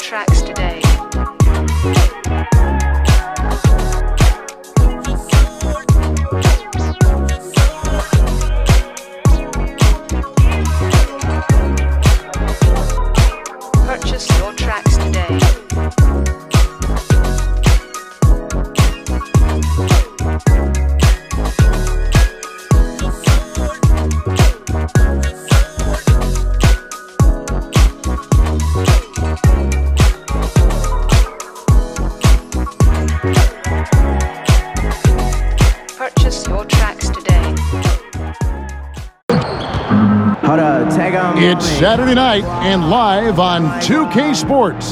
tracks today. Purchase your tracks today. Purchase your tracks today. It's Saturday night and live on 2K Sports.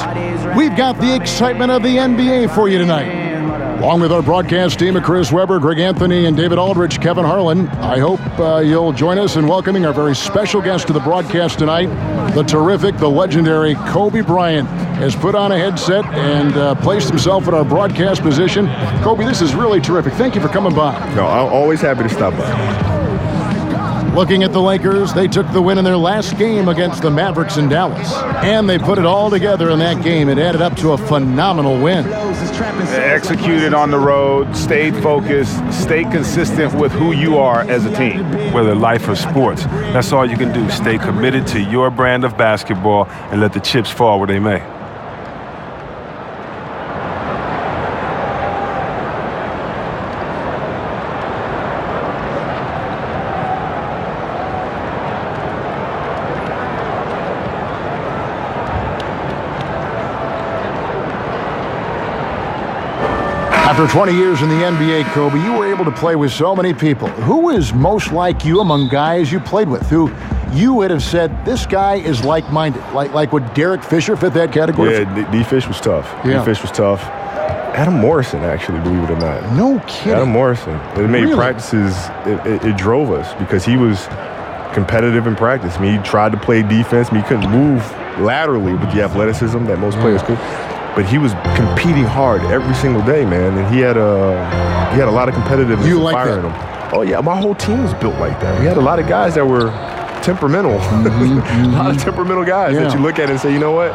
We've got the excitement of the NBA for you tonight. Along with our broadcast team of Chris Webber, Greg Anthony, and David Aldrich, Kevin Harlan, I hope you'll join us in welcoming our very special guest to the broadcast tonight. The terrific, the legendary Kobe Bryant has put on a headset and placed himself in our broadcast position. Kobe, this is really terrific. Thank you for coming by. No, I'm always happy to stop by. Looking at the Lakers, they took the win in their last game against the Mavericks in Dallas. And they put it all together in that game. It added up to a phenomenal win. They executed on the road, stayed focused, stayed consistent with who you are as a team. Whether life or sports, that's all you can do. Stay committed to your brand of basketball and let the chips fall where they may. After 20 years in the NBA, Kobe, you were able to play with so many people. Who is most like you among guys you played with, who you would have said, this guy is like-minded? Like would Derek Fisher fit that category? Yeah, D-Fish was tough. Yeah. D-Fish was tough. Adam Morrison, actually, believe it or not. No kidding. Adam Morrison. It made Really? practices, it drove us because he was competitive in practice. I mean, he tried to play defense. I mean, he couldn't move laterally with the athleticism that most players could. But he was competing hard every single day, man, and he had a lot of competitiveness You like fire in that? him. Oh yeah, my whole team was built like that. We had a lot of guys that were temperamental, a lot of temperamental guys that you look at and say, you know what,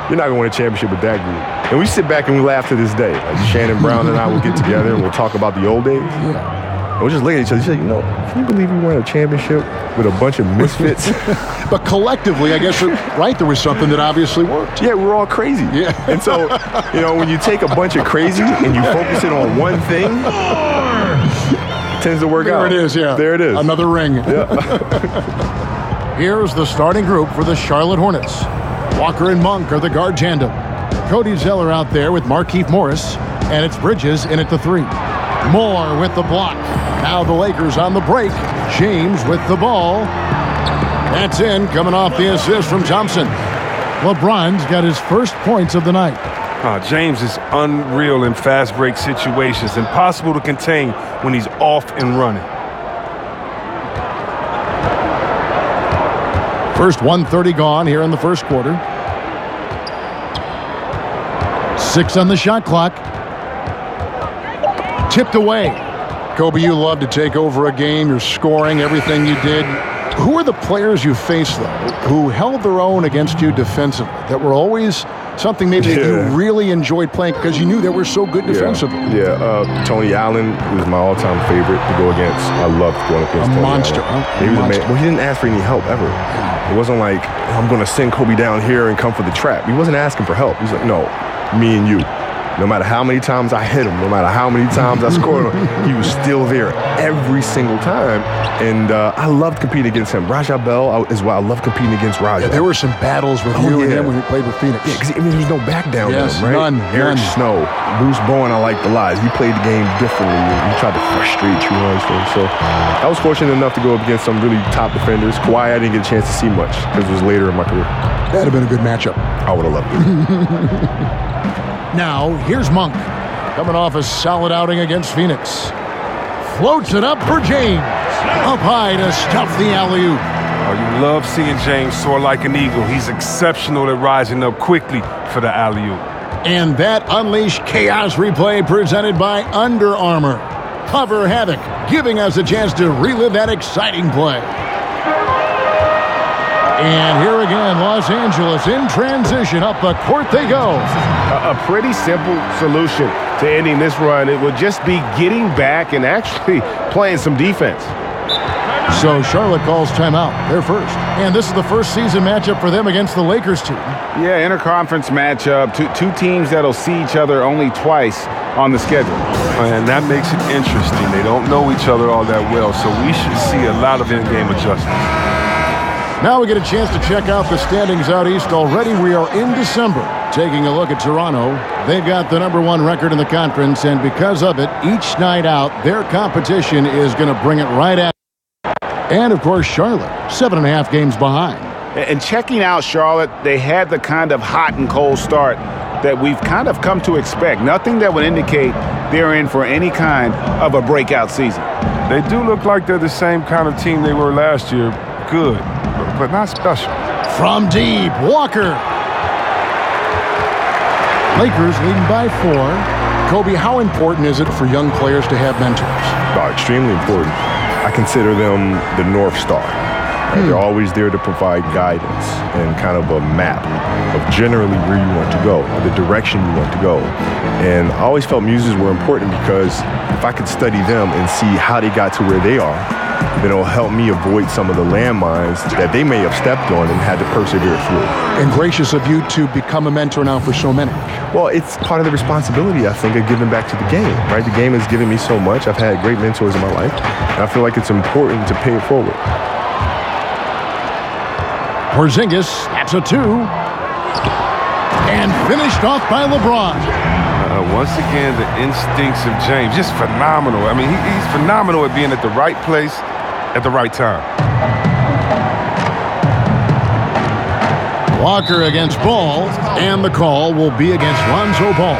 you're not going to win a championship with that group. And we sit back and we laugh to this day. Like Shannon Brown and I will get together and we'll talk about the old days. Yeah. And we'll just look at each other and say, you know, can you believe we won a championship with a bunch of misfits? But collectively, I guess, right, there was something that obviously worked. Yeah, we're all crazy. Yeah. And so, you know, when you take a bunch of crazy and you focus it on one thing, it tends to work out. There it is, yeah. There it is. Another ring. Yeah. Here's the starting group for the Charlotte Hornets. Walker and Monk are the guard tandem. Cody Zeller out there with Markieff Morris, and it's Bridges in at the 3. Moore with the block. Now the Lakers on the break. James with the ball. That's in, coming off the assist from Thompson. LeBron's got his first points of the night. James is unreal in fast break situations, impossible to contain when he's off and running. First 1:30 gone here in the first quarter. 6 on the shot clock. Tipped away. Kobe, you love to take over a game. You're scoring everything you did. Who are the players you faced, though, who held their own against you defensively, that were always something maybe that you really enjoyed playing because you knew they were so good defensively? Tony Allen was my all-time favorite to go against. I loved going against Tony monster, Allen. huh? He was Monster. Well, he didn't ask for any help ever. It wasn't like, I'm going to send Kobe down here and come for the trap. He wasn't asking for help. He's like, no, me and you. No matter how many times I hit him, no matter how many times I scored him, he was still there every single time. And I loved competing against him. Raja Bell as well. I loved competing against Raja. Yeah, there were some battles with you and him when you played with Phoenix. Yeah, because there was no back down with him, right? None. Eric Snow, Bruce Bowen, I liked a lot. He played the game differently. He tried to frustrate you and everything. So I was fortunate enough to go up against some really top defenders. Kawhi, I didn't get a chance to see much because it was later in my career. That'd have been a good matchup. I would have loved it. Now, here's Monk, coming off a solid outing against Phoenix. Floats it up for James. Up high to stuff the alley-oop. You love seeing James soar like an eagle. He's exceptional at rising up quickly for the alley-oop. And that Unleash Chaos replay presented by Under Armour. Cover Havoc, giving us a chance to relive that exciting play. And here again, Los Angeles in transition. Up the court they go. A pretty simple solution to ending this run. It would just be getting back and actually playing some defense. So Charlotte calls timeout. They're first. And this is the first season matchup for them against the Lakers team. Yeah, interconference matchup. Two teams that'll see each other only twice on the schedule. And that makes it interesting. They don't know each other all that well, so we should see a lot of in-game adjustments. Now we get a chance to check out the standings out east. Already we are in December. Taking a look at Toronto, they've got the #1 record in the conference, and because of it, each night out, their competition is going to bring it right at. And, of course, Charlotte, 7.5 games behind. And checking out Charlotte, they had the kind of hot and cold start that we've kind of come to expect. Nothing that would indicate they're in for any kind of a breakout season. They do look like they're the same kind of team they were last year. Good, but not special. From deep, Walker. Lakers leading by 4. Kobe, how important is it for young players to have mentors? Oh, extremely important. I consider them the North Star. Right? They're always there to provide guidance and kind of a map of generally where you want to go, the direction you want to go. And I always felt muses were important because if I could study them and see how they got to where they are, then it'll help me avoid some of the landmines that they may have stepped on and had to persevere through. And gracious of you to become a mentor now for so many. Well, it's part of the responsibility, I think, of giving back to the game, right? The game has given me so much. I've had great mentors in my life, and I feel like it's important to pay it forward. Porzingis snaps a 2. And finished off by LeBron. Once again, the instincts of James, just phenomenal. I mean, he's phenomenal at being at the right place at the right time. Walker against Ball, and the call will be against Lonzo Ball.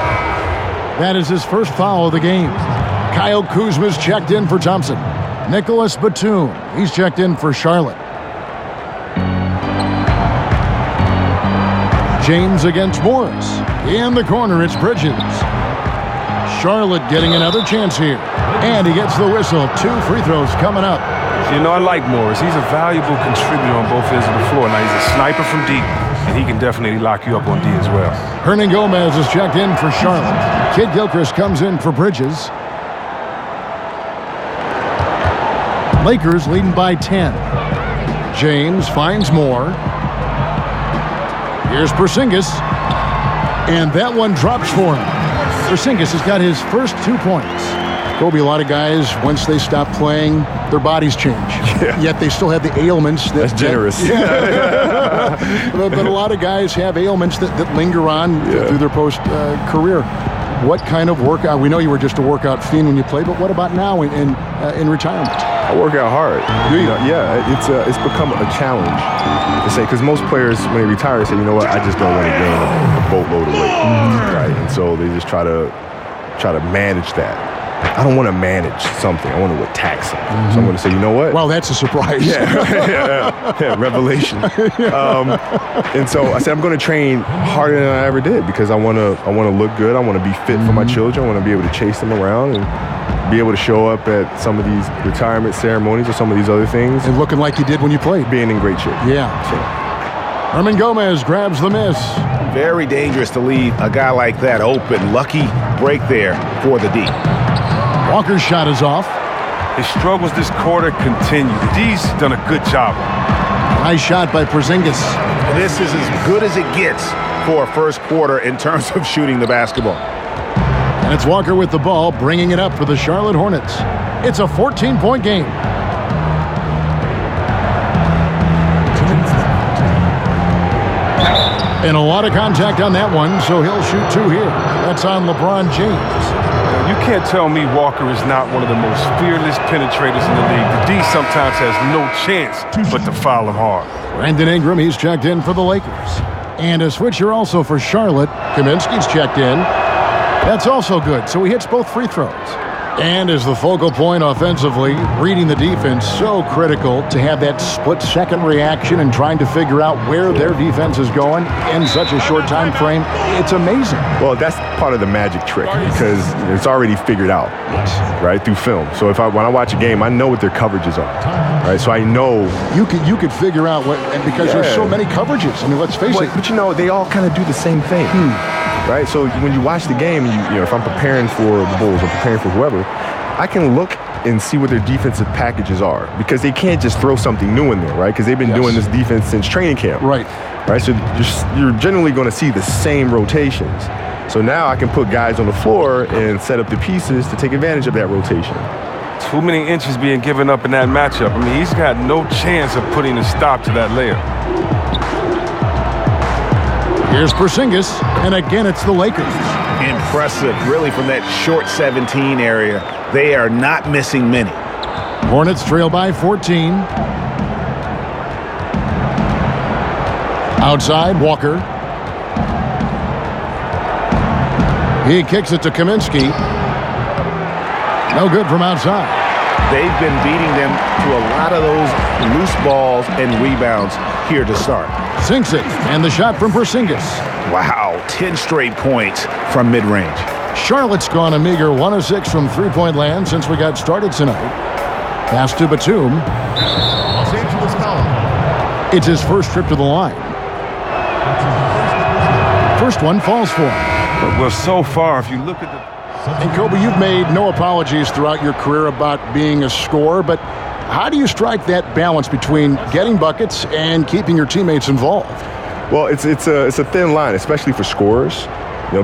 That is his first foul of the game. Kyle Kuzma's checked in for Thompson. Nicholas Batum, he's checked in for Charlotte. James against Morris. In the corner, it's Bridges. Charlotte getting another chance here. And he gets the whistle. 2 free throws coming up. You know, I like Morris. He's a valuable contributor on both ends of the floor. Now, he's a sniper from deep, and he can definitely lock you up on D as well. Hernan Gomez is checked in for Charlotte. Kid Gilchrist comes in for Bridges. Lakers leading by 10. James finds more. Here's Porzingis. And that one drops for him. Porzingis has got his first 2 points. Kobe, a lot of guys, once they stop playing, their bodies change. Yeah. Yet they still have the ailments. That's generous. But a lot of guys have ailments that linger on through their post-career. What kind of workout? We know you were just a workout fiend when you played, but what about now in retirement? I work out hard. Do you? Yeah, it's become a challenge to say, because most players, when they retire, say, you know what, I just don't want to gain a boatload of weight, right? And so they just try to manage that. I don't want to manage something. I want to attack something. So I'm going to say, you know what? Well, that's a surprise. Yeah, revelation. And so I said, I'm going to train harder than I ever did because I want to look good. I want to be fit for my children. I want to be able to chase them around and be able to show up at some of these retirement ceremonies or some of these other things. And looking like you did when you played. Being in great shape. Yeah. Hernan Gomez grabs the miss. Very dangerous to leave a guy like that open. Lucky break there for the D. Walker's shot is off. His struggles this quarter continue. The D's done a good job. Nice shot by Porzingis. This is as good as it gets for a first quarter in terms of shooting the basketball. And it's Walker with the ball, bringing it up for the Charlotte Hornets. It's a 14-point game. And a lot of contact on that one, so he'll shoot 2 here. That's on LeBron James. You can't tell me Walker is not one of the most fearless penetrators in the league. The D sometimes has no chance but to foul him hard. Brandon Ingram, he's checked in for the Lakers. And a switcher also for Charlotte. Kaminsky's checked in. That's also good, so he hits both free throws. And as the focal point offensively, reading the defense, so critical to have that split-second reaction and trying to figure out where their defense is going in such a short time frame. It's amazing. Well, that's part of the magic trick because it's already figured out, right, through film. So when I watch a game, I know what their coverages are, right? So I know you could figure out what, and because there's so many coverages. I mean, let's face it. But you know, they all kind of do the same thing. Right, so when you watch the game, you know, if I'm preparing for the Bulls or preparing for whoever, I can look and see what their defensive packages are because they can't just throw something new in there, right? Because they've been doing this defense since training camp, right? So you're generally going to see the same rotations. So now I can put guys on the floor and set up the pieces to take advantage of that rotation. Too many inches being given up in that matchup. I mean, he's got no chance of putting a stop to that layup. Here's Porzingis, and again it's the Lakers. Impressive, really, from that short 17 area. They are not missing many. Hornets trail by 14. Outside, Walker. He kicks it to Kaminsky. No good from outside. They've been beating them to a lot of those loose balls and rebounds here to start. Sinks it, and the shot from Porzingis. Wow, 10 straight points from mid-range. Charlotte's gone a meager 1 of 6 from three-point land since we got started tonight. Pass to Batum. Los Angeles foul. It's his first trip to the line. First one falls for him. Well, so far, if you look at the... And Kobe, you've made no apologies throughout your career about being a scorer, but how do you strike that balance between getting buckets and keeping your teammates involved? Well, it's a thin line, especially for scorers. You know,